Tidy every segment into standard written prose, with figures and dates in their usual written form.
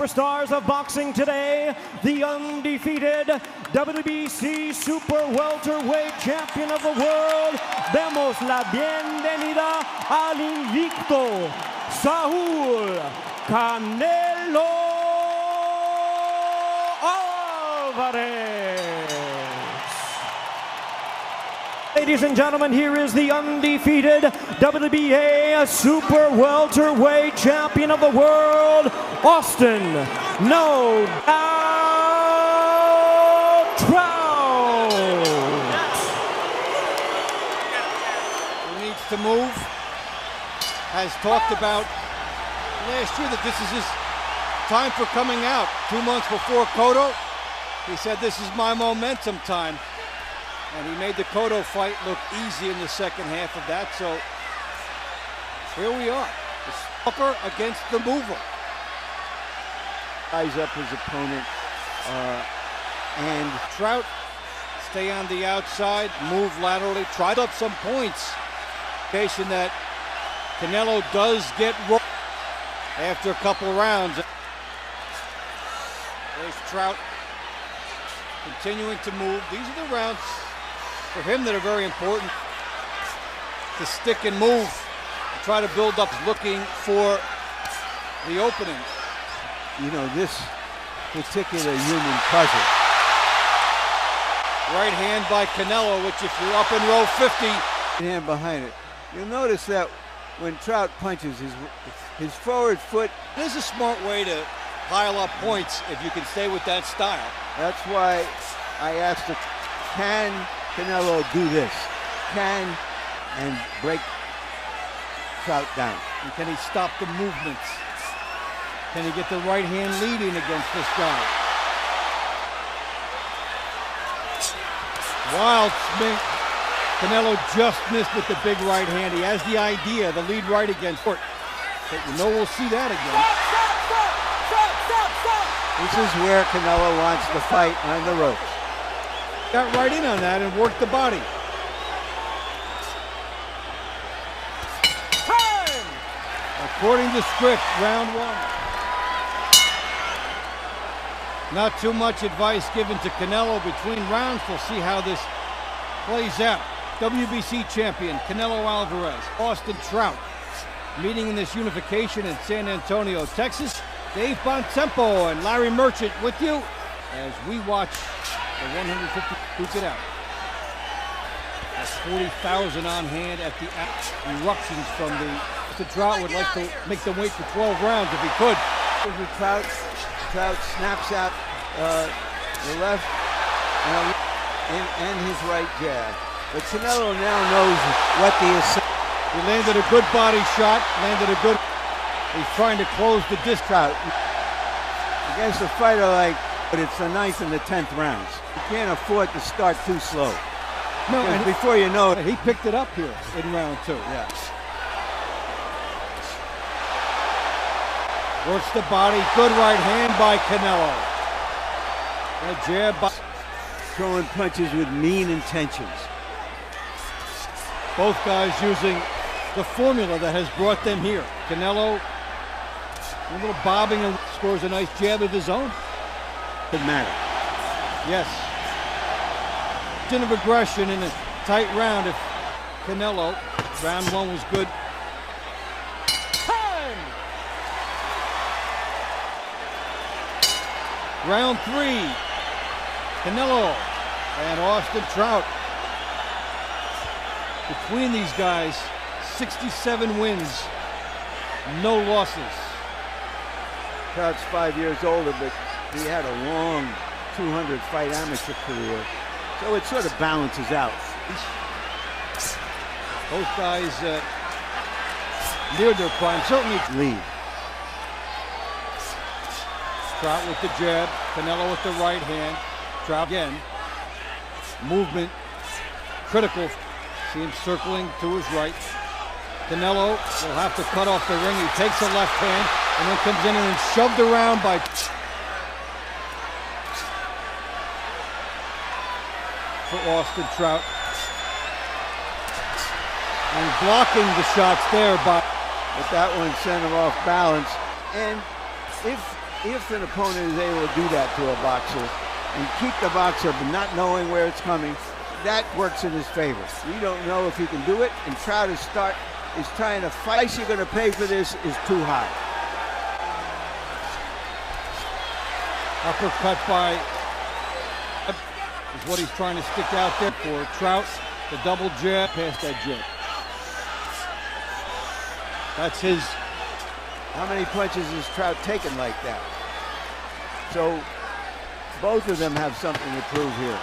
superstars of boxing today, the undefeated WBC Super Welterweight Champion of the world. Demos la bienvenida al invicto, Saúl Canelo Alvarez. Ladies and gentlemen, here is the undefeated WBA Super Welterweight Champion of the world, Austin No Doubt Trout. He needs to move. Has talked about last year that this is his time for coming out. 2 months before Cotto, he said, "This is my momentum time." And he made the Cotto fight look easy in the second half of that, so here we are. The stalker against the mover. Eyes up his opponent, and Trout stay on the outside, move laterally, tried up some points. Indication that Canelo does get rolled after a couple rounds. There's Trout continuing to move. These are the rounds for him that are very important, to stick and move, try to build up, looking for the opening. You know, this particular human puzzle. Right hand by Canelo, which if you're up in row 50. Hand behind it. You'll notice that when Trout punches, his forward foot. It is a smart way to pile up points if you can stay with that style. That's why I asked him, can Canelo do this? And break Trout down. And can he stop the movements? Can he get the right hand leading against this guy? Wild swing. Canelo just missed with the big right hand. He has the idea, the lead right against Fort. But you know we'll see that again. This is where Canelo wants to fight on the ropes. Got right in on that and worked the body. Time! According to script, round one. Not too much advice given to Canelo between rounds. We'll see how this plays out. WBC champion Canelo Alvarez, Austin Trout, meeting in this unification in San Antonio, Texas. Dave Bontempo and Larry Merchant with you as we watch the 150 boots it out. That's 40,000 on hand at the eruptions from the Trout would like to make them wait for 12 rounds if he could. Trout snaps out the left and his right jab. But Canelo now knows what the is. He landed a good body shot, landed a good. He's trying to close the distance. Trout against a fighter like, but it's the 9th and the 10th rounds. You can't afford to start too slow. No, and before you know it, he picked it up here in round 2. Yeah. Works the body, good right hand by Canelo. A jab by. Throwing punches with mean intentions. Both guys using the formula that has brought them here. Canelo, a little bobbing and scores a nice jab of his own. Could matter. Yes. Of aggression in a tight round if Canelo, round 1 was good. Time! Round 3, Canelo and Austin Trout. Between these guys, 67 wins, no losses. Trout's 5 years older, but he had a long 200-fight amateur career, so it sort of balances out. Both guys near their prime, certainly lead. Trout with the jab, Canelo with the right hand. Trout again. Movement critical. See him circling to his right. Canelo will have to cut off the ring. He takes the left hand and then comes in and shoved around by. For Austin Trout. And blocking the shots there by. But that one sent him off balance. And if if an opponent is able to do that to a boxer and keep the boxer but not knowing where it's coming, that works in his favor. We don't know if he can do it, and Trout is trying to fight. The price you're going to pay for this is too high. Uppercut by is what he's trying to stick out there for Trout. The double jab past that jab. That's his. How many punches has Trout taken like that? So both of them have something to prove here.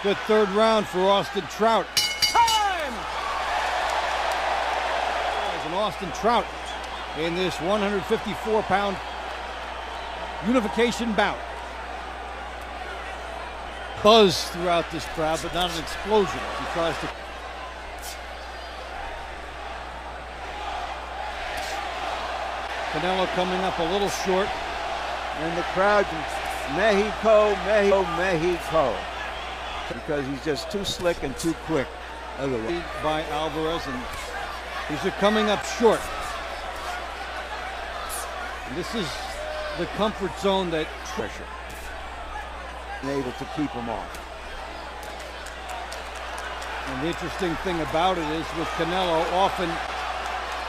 Good third round for Austin Trout. Time! And Austin Trout in this 154-pound unification bout. Buzz throughout this crowd, but not an explosion. He tries to. Canelo coming up a little short. And the crowd, Mexico, Mexico, Mexico. Because he's just too slick and too quick. Otherwise. By Alvarez, and these are coming up short. And this is the comfort zone that pressure. And able to keep him off. And the interesting thing about it is with Canelo, often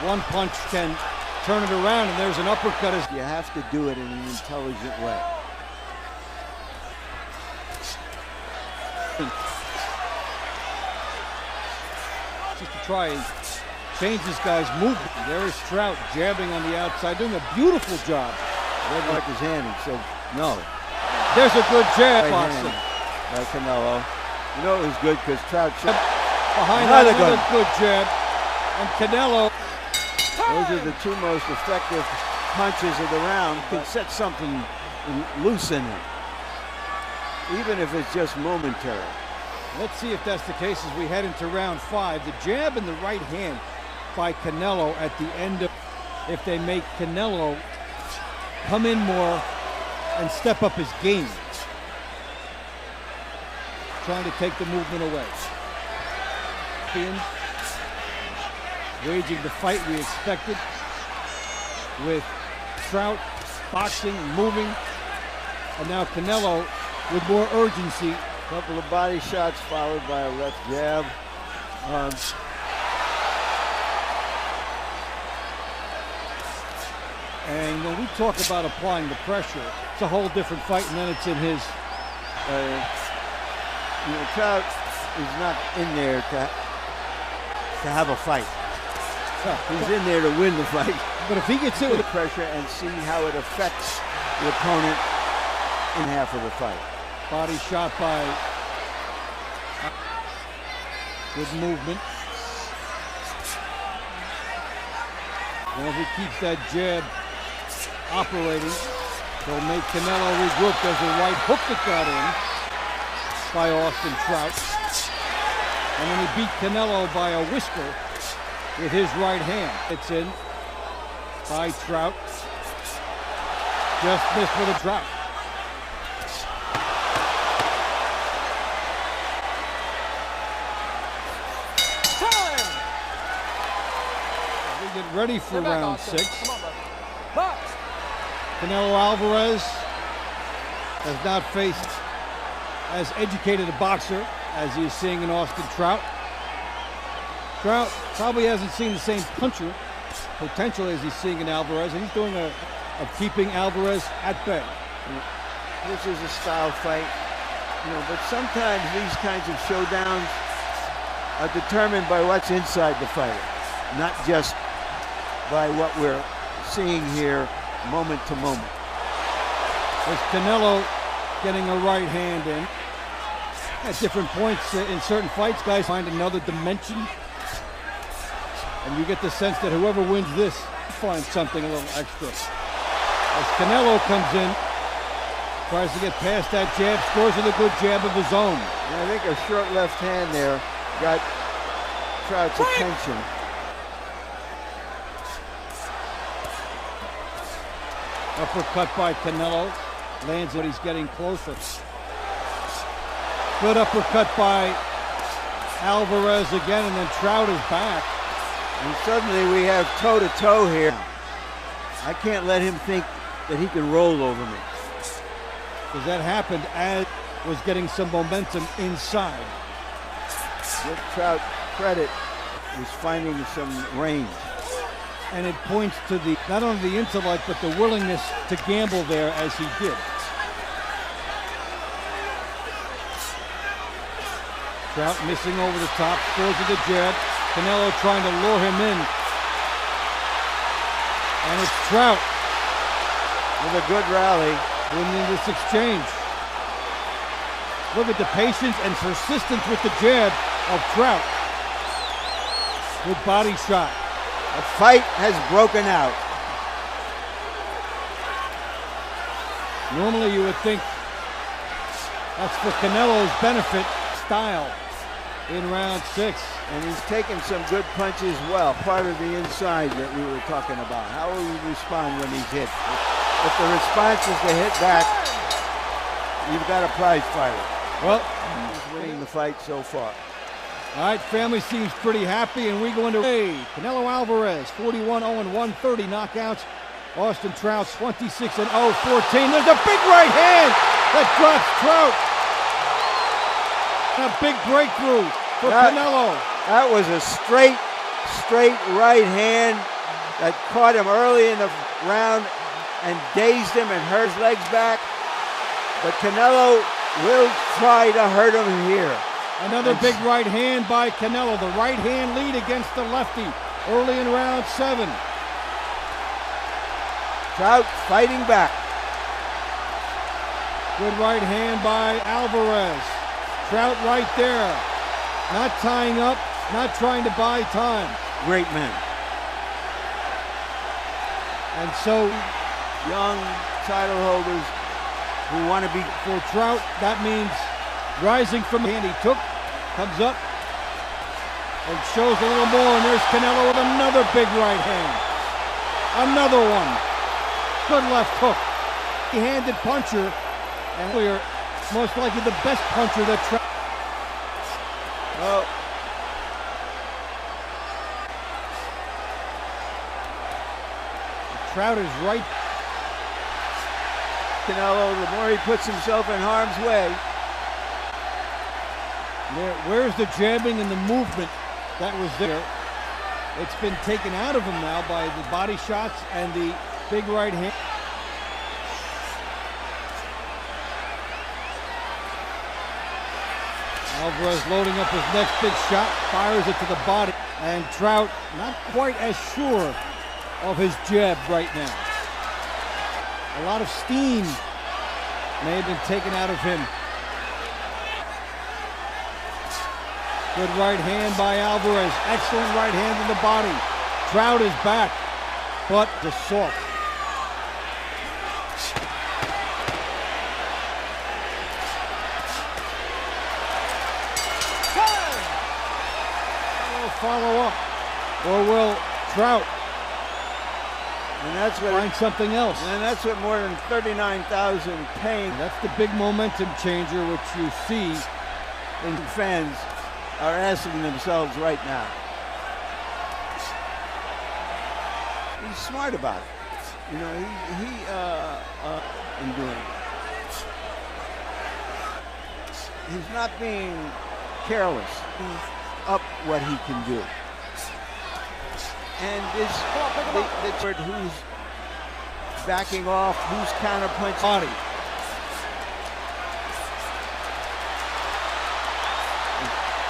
one punch can turn it around, and there's an uppercut. You have to do it in an intelligent way. Just to try and change this guy's movement. There is Trout jabbing on the outside, doing a beautiful job. Red like his hand, he said no. There's a good jab, right by Canelo. You know it was good because Trout behind another good jab. And Canelo. Those are the two most effective punches of the round. Can set something loose in him, even if it's just momentary. Let's see if that's the case as we head into round 5. The jab in the right hand by Canelo at the end of, if they make Canelo come in more and step up his game. Trying to take the movement away. Waging the fight we expected with Trout boxing and moving, and now Canelo with more urgency. Couple of body shots followed by a left jab. And when we talk about applying the pressure, it's a whole different fight, and then it's in his. Trout is not in there to have a fight. He's in there to win the fight. But if he gets hit with the pressure and see how it affects the opponent in half of the fight. Body shot by good movement. And if he keeps that jab operating, he'll make Canelo regroup. There's a right hook that got in by Austin Trout. And then he beat Canelo by a whisker with his right hand. It's in by Trout. Just missed with a Trout. Time! We get ready for round 6. Canelo Alvarez has not faced as educated a boxer as he is seeing in Austin Trout. Trout probably hasn't seen the same puncher potential as he's seeing in Alvarez, and he's doing of keeping Alvarez at bay. This is a style fight, but sometimes these kinds of showdowns are determined by what's inside the fighter, not just by what we're seeing here moment to moment. There's Canelo getting a right hand in. At different points in certain fights, guys find another dimension. And you get the sense that whoever wins this finds something a little extra. As Canelo comes in, tries to get past that jab, scores with a good jab of his own. And I think a short left hand there got Trout's attention. Uppercut by Canelo. Lands it, he's getting closer. Good uppercut by Alvarez again, and then Trout is back. And suddenly we have toe-to-toe here. I can't let him think that he can roll over me. Because that happened as was getting some momentum inside. Give Trout credit, was finding some range. And it points to the not only the intellect, but the willingness to gamble there as he did. Trout missing over the top, throws to the jab. Canelo trying to lure him in. And it's Trout With a good rally. winning this exchange. Look at the patience and persistence with the jab of Trout. Good body shot. A fight has broken out. Normally you would think that's for Canelo's benefit. Style in round 6. And he's taken some good punches well. Part of the inside that we were talking about. How will he respond when he's hit? If the response is to hit back, you've got a prize fighter. Well, He's winning the fight so far. all right, family seems pretty happy, and we go into Canelo Alvarez, 41-0-1, 30 knockouts. Austin Trout, 26-0, 14. There's a big right hand that drops Trout. A big breakthrough for Canelo. That was a straight right hand that caught him early in the round and dazed him and hurt his legs back. But Canelo will try to hurt him here. Another big right hand by Canelo. The right hand lead against the lefty early in round 7. Trout fighting back. Good right hand by Alvarez. Trout right there. Not tying up, not trying to buy time. Great man. And so Young title holders who want to be. for Trout, that means rising from the hand he took, comes up and shows a little more. And there's Canelo with another big right hand. Another one. Good left hook. He-handed puncher. And we're most likely the best puncher that Trout. Oh, Trout is right. Canelo, the more he puts himself in harm's way. Where's the jabbing and the movement that was there? It's been taken out of him now by the body shots and the big right hand. Alvarez loading up his next big shot, fires it to the body, and Trout not quite as sure of his jab right now. A lot of steam may have been taken out of him. Good right hand by Alvarez. Excellent right hand to the body. Trout is back, but just soft. Follow up, or will Trout And that's what find something else? And that's what more than 39,000 paying That's the big momentum changer, which you see. and fans are asking themselves right now. He's smart about it. You know, in doing it. He's not being careless. He's up what he can do. And this who's backing off, who's counterpunching. Body.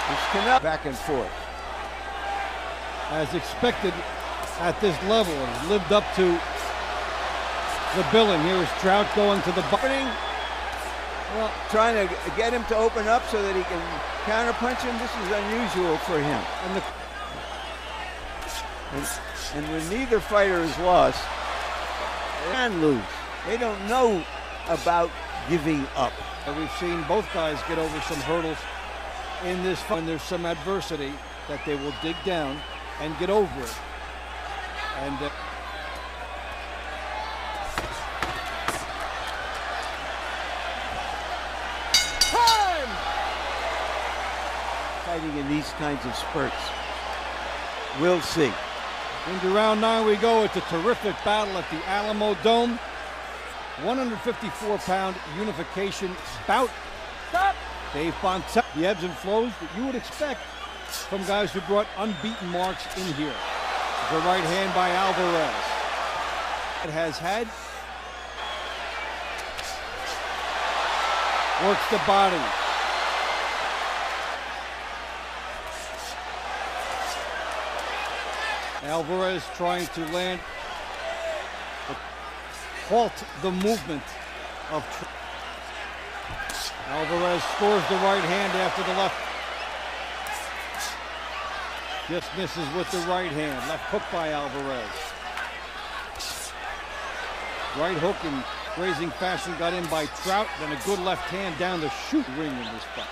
It's Canelo back and forth. As expected at this level, has lived up to the billing. Here is Trout going to the buttoning. Well, trying to get him to open up so that he can counterpunch him. This is unusual for him. And when neither fighter is lost, they can lose. They don't know about giving up. We've seen both guys get over some hurdles in this fight. When there's some adversity, that they will dig down and get over it. And fighting in these kinds of spurts. We'll see. Into round 9 we go. It's a terrific battle at the Alamo Dome. 154-pound unification bout. Stop. Dave Bontemps, the ebbs and flows that you would expect from guys who brought unbeaten marks in here. The right hand by Alvarez. It has had. Works the body. Alvarez trying to land, halt the movement of Trout. Alvarez scores the right hand after the left. Just misses with the right hand. Left hook by Alvarez. Right hook in grazing fashion got in by Trout. Then a good left hand down the shoot ring in this fight.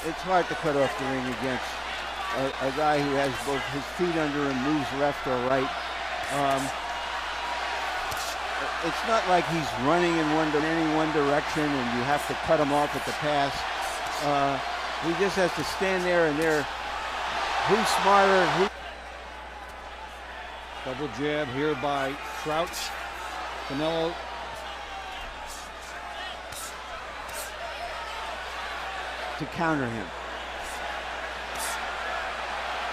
It's hard to cut off the ring against a guy who has both his feet under and moves left or right. It's not like he's running in any one direction and you have to cut him off at the pass. He just has to stand there and who's smarter? Double jab here by Trout. Canelo to counter him.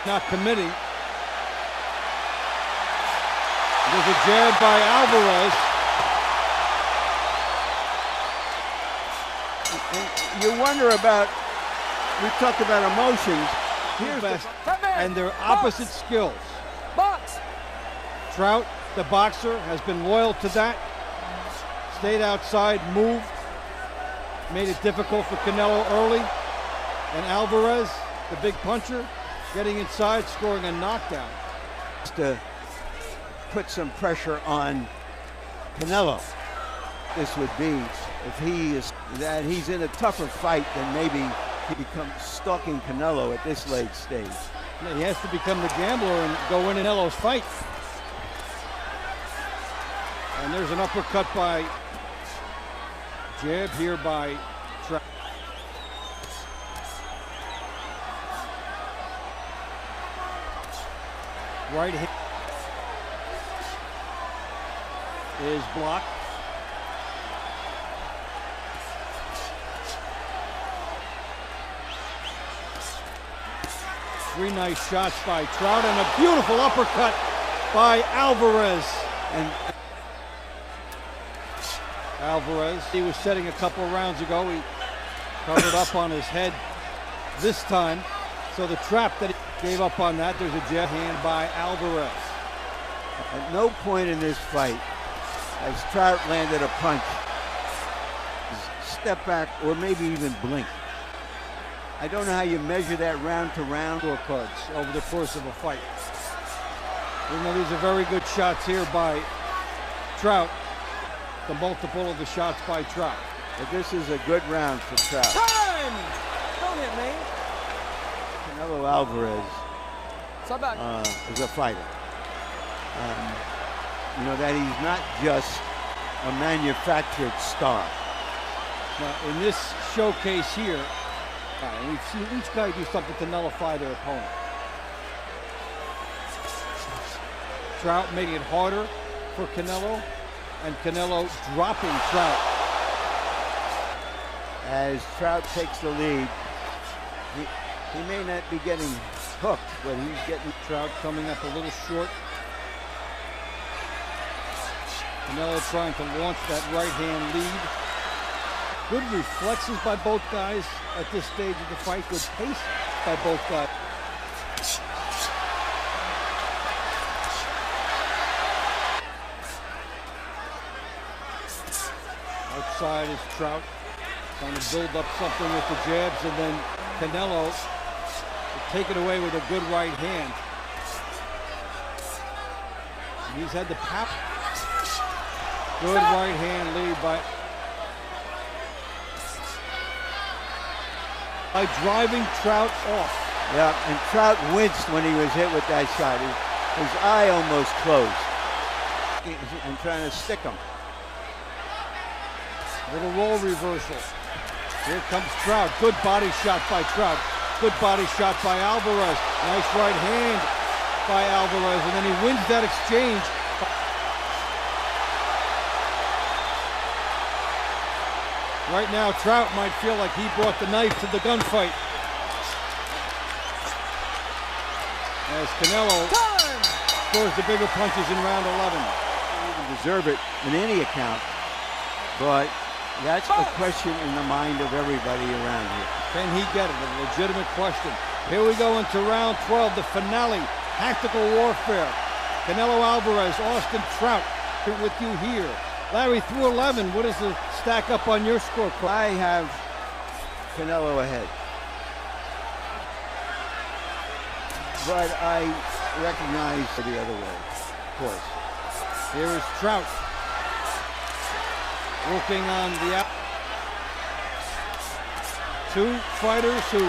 Not committing. There's a jab by Alvarez. And you wonder about, we talked about emotions. Here's best, and their opposite skills. Box. Trout, the boxer, has been loyal to that. Stayed outside, moved, made it difficult for Canelo early. And Alvarez, the big puncher, getting inside, scoring a knockdown. Just to put some pressure on Canelo. This would be, if he's in a tougher fight, then maybe he becomes stalking Canelo at this late stage. He has to become the gambler and go in Canelo's fight. And there's an uppercut by jab here by Trout. Right hand is blocked. Three nice shots by Trout and a beautiful uppercut by Alvarez. And Alvarez, he was setting a couple of rounds ago. He covered up on his head this time. So the trap that he gave up on that, there's a jab hand by Alvarez. At no point in this fight has Trout landed a punch, step back, or maybe even blink. I don't know how you measure that round to round. Scorecards over the course of a fight. Even though these are very good shots here by Trout, the multiple of the shots by Trout. But this is a good round for Trout. Time! Don't hit me. Canelo Alvarez is a fighter. You know that he's not just a manufactured star. Now, in this showcase here, and we've seen each guy do something to nullify their opponent. Trout making it harder for Canelo, and Canelo dropping Trout. As Trout takes the lead, he may not be getting hooked, but he's getting... Trout coming up a little short. Canelo trying to launch that right hand lead. Good reflexes by both guys at this stage of the fight. Good pace by both guys. Outside is Trout, trying to build up something with the jabs, and then Canelo will take it away with a good right hand. And he's had the pop. Good right hand lead by driving Trout off. Yeah, and Trout winced when he was hit with that shot. His eye almost closed. And trying to stick him. Little roll reversal. Here comes Trout. Good body shot by Trout. Good body shot by Alvarez. Nice right hand. by Alvarez, and then he wins that exchange. Right now, Trout might feel like he brought the knife to the gunfight. As Canelo scores the bigger punches in round 11. He didn't deserve it in any account, but that's a question in the mind of everybody around here. Can he get it? A legitimate question. Here we go into round 12, the finale, tactical warfare. Canelo Alvarez, Austin Trout with you here. Larry, through 11, what does the stack up on your scorecard? I have Canelo ahead, but I recognize the other way, of course. Here is Trout working on the out. Two fighters who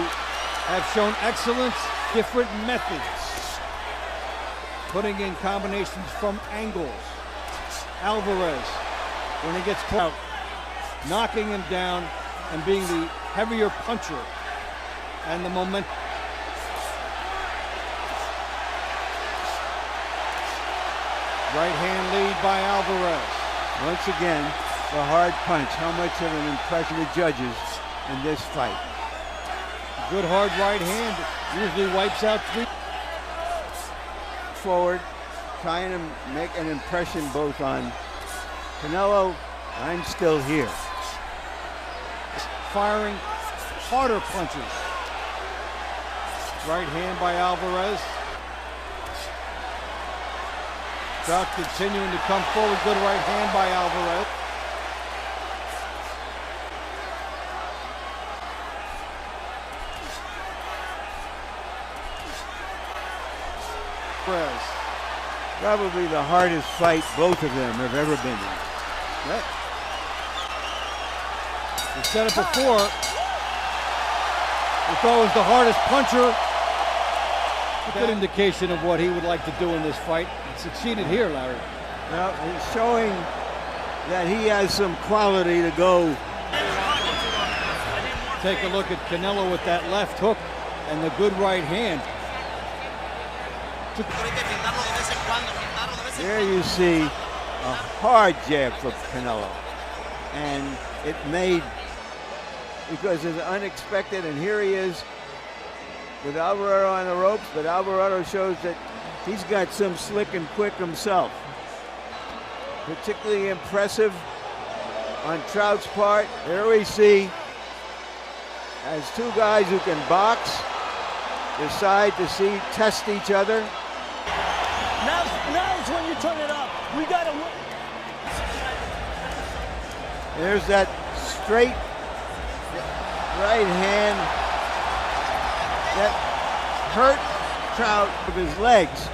have shown excellence, different methods, putting in combinations from angles. Alvarez, when he gets Trout, knocking him down and being the heavier puncher and the momentum. Right hand lead by Alvarez. Once again, the hard punch. How much of an impression the judges in this fight? Good hard right hand usually wipes out three. Forward, trying to make an impression both on Canelo. I'm still here. Firing harder punches. Right hand by Alvarez. Trout continuing to come forward. Good right hand by Alvarez. Probably the hardest fight both of them have ever been in. Right. We said it before. We thought it was the hardest puncher. A good indication of what he would like to do in this fight. He succeeded here, Larry. Well, it's showing that he has some quality to go. Take a look at Canelo with that left hook and the good right hand. There you see a hard jab for Canelo. And it made, because it's unexpected, and here he is with Alvarez on the ropes, but Alvarez shows that he's got some slick and quick himself. Particularly impressive on Trout's part. There we see, as two guys who can box decide to test each other. Now's when you turn it up. We gotta win. There's that straight right hand that hurt Trout with his legs,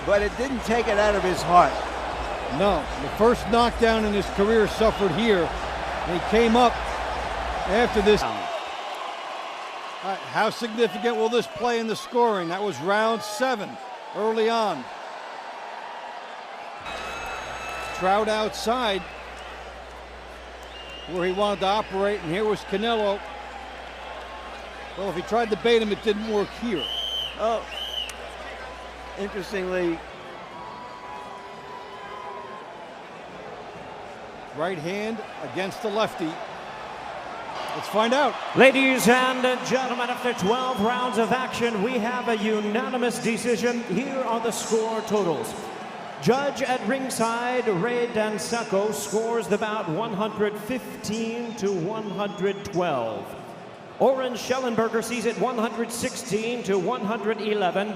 but it didn't take it out of his heart. No, the first knockdown in his career suffered here. And he came up after this. How significant will this play in the scoring? That was round 7, early on. Trout outside where he wanted to operate, and here was Canelo. Well, if he tried to bait him, it didn't work here. Oh, interestingly, right hand against the lefty. Let's find out. Ladies and gentlemen, after 12 rounds of action, we have a unanimous decision. Here are the score totals. Judge at ringside, Ray Danseco, scores the bout 115 to 112. Oren Schellenberger sees it 116 to 111.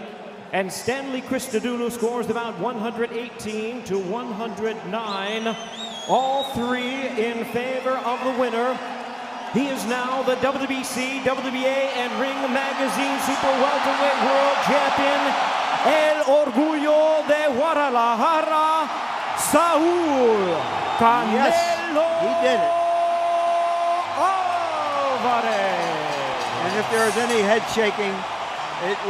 And Stanley Christodoulou scores the bout 118 to 109. All three in favor of the winner. He is now the WBC, WBA, and Ring Magazine Super Welterweight World Champion, El Orgullo de Guadalajara, Saul Canelo yes, he did it. Alvarez. And if there was any head shaking, it was